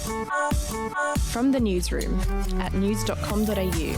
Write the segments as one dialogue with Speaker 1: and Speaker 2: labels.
Speaker 1: From the newsroom at news.com.au.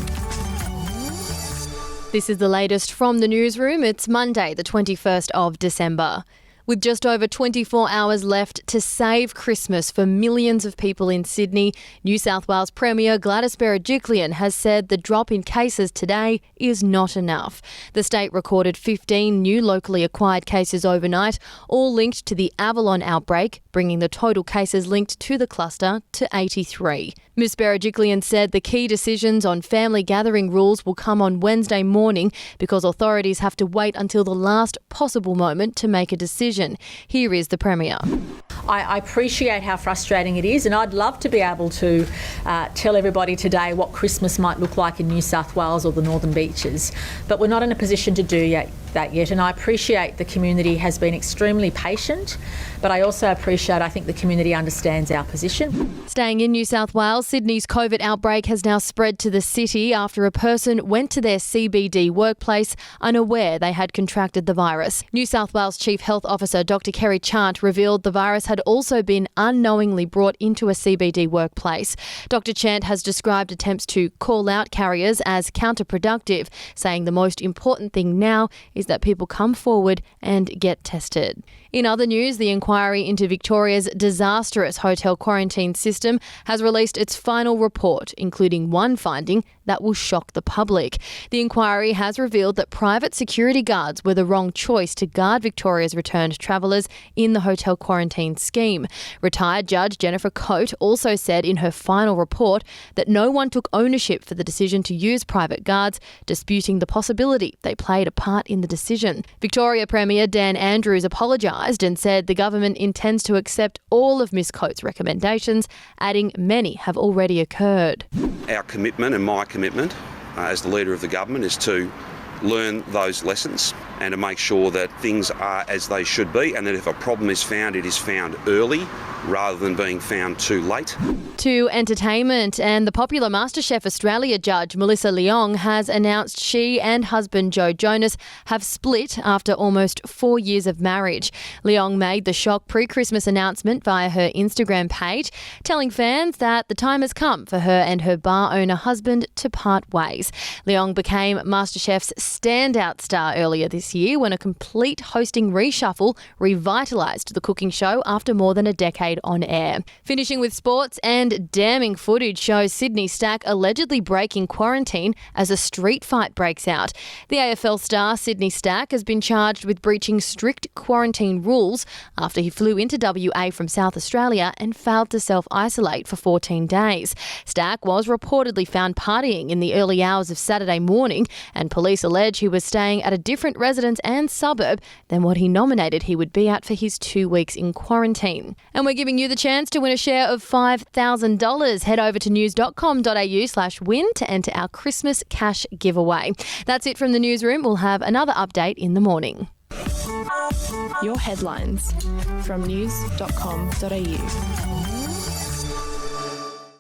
Speaker 2: This is the latest from the newsroom. It's Monday, the 21st of December. With just over 24 hours left to save Christmas for millions of people in Sydney, New South Wales Premier Gladys Berejiklian has said the drop in cases today is not enough. The state recorded 15 new locally acquired cases overnight, all linked to the Avalon outbreak, bringing the total cases linked to the cluster to 83. Ms Berejiklian said the key decisions on family gathering rules will come on Wednesday morning because authorities have to wait until the last possible moment to make a decision. Here is the Premier.
Speaker 3: I appreciate how frustrating it is, and I'd love to be able to tell everybody today what Christmas might look like in New South Wales or the Northern Beaches, but we're not in a position to do that yet, and I appreciate the community has been extremely patient, but I also appreciate, I think the community understands our position.
Speaker 2: Staying in New South Wales, Sydney's COVID outbreak has now spread to the city after a person went to their CBD workplace unaware they had contracted the virus. New South Wales Chief Health Officer Dr Kerry Chant revealed the virus had also been unknowingly brought into a CBD workplace. Dr Chant has described attempts to call out carriers as counterproductive, saying the most important thing now is that people come forward and get tested. In other news, the inquiry into Victoria's disastrous hotel quarantine system has released its final report, including one finding that will shock the public. The inquiry has revealed that private security guards were the wrong choice to guard Victoria's returned travellers in the hotel quarantine scheme. Retired Judge Jennifer Coate also said in her final report that no one took ownership for the decision to use private guards, disputing the possibility they played a part in the decision. Victoria Premier Dan Andrews apologised and said the government intends to accept all of Ms Coates' recommendations, adding many have already occurred.
Speaker 4: Our commitment and my commitment as the Leader of the Government is to learn those lessons and to make sure that things are as they should be, and that if a problem is found, it is found early rather than being found too late.
Speaker 2: To entertainment, and the popular MasterChef Australia judge Melissa Leong has announced she and husband Joe Jonas have split after almost 4 years of marriage. Leong made the shock pre-Christmas announcement via her Instagram page, telling fans that the time has come for her and her bar owner husband to part ways. Leong became MasterChef's standout star earlier this year when a complete hosting reshuffle revitalised the cooking show after more than a decade on air. Finishing with sports, and damning footage shows Sydney Stack allegedly breaking quarantine as a street fight breaks out. The AFL star Sydney Stack has been charged with breaching strict quarantine rules after he flew into WA from South Australia and failed to self-isolate for 14 days. Stack was reportedly found partying in the early hours of Saturday morning, and police allege he was staying at a different residence and suburb than what he nominated he would be at for his 2 weeks in quarantine. And we're giving you the chance to win a share of $5,000. Head over to news.com.au/win to enter our Christmas cash giveaway. That's it from the newsroom. We'll have another update in the morning.
Speaker 1: Your headlines from news.com.au.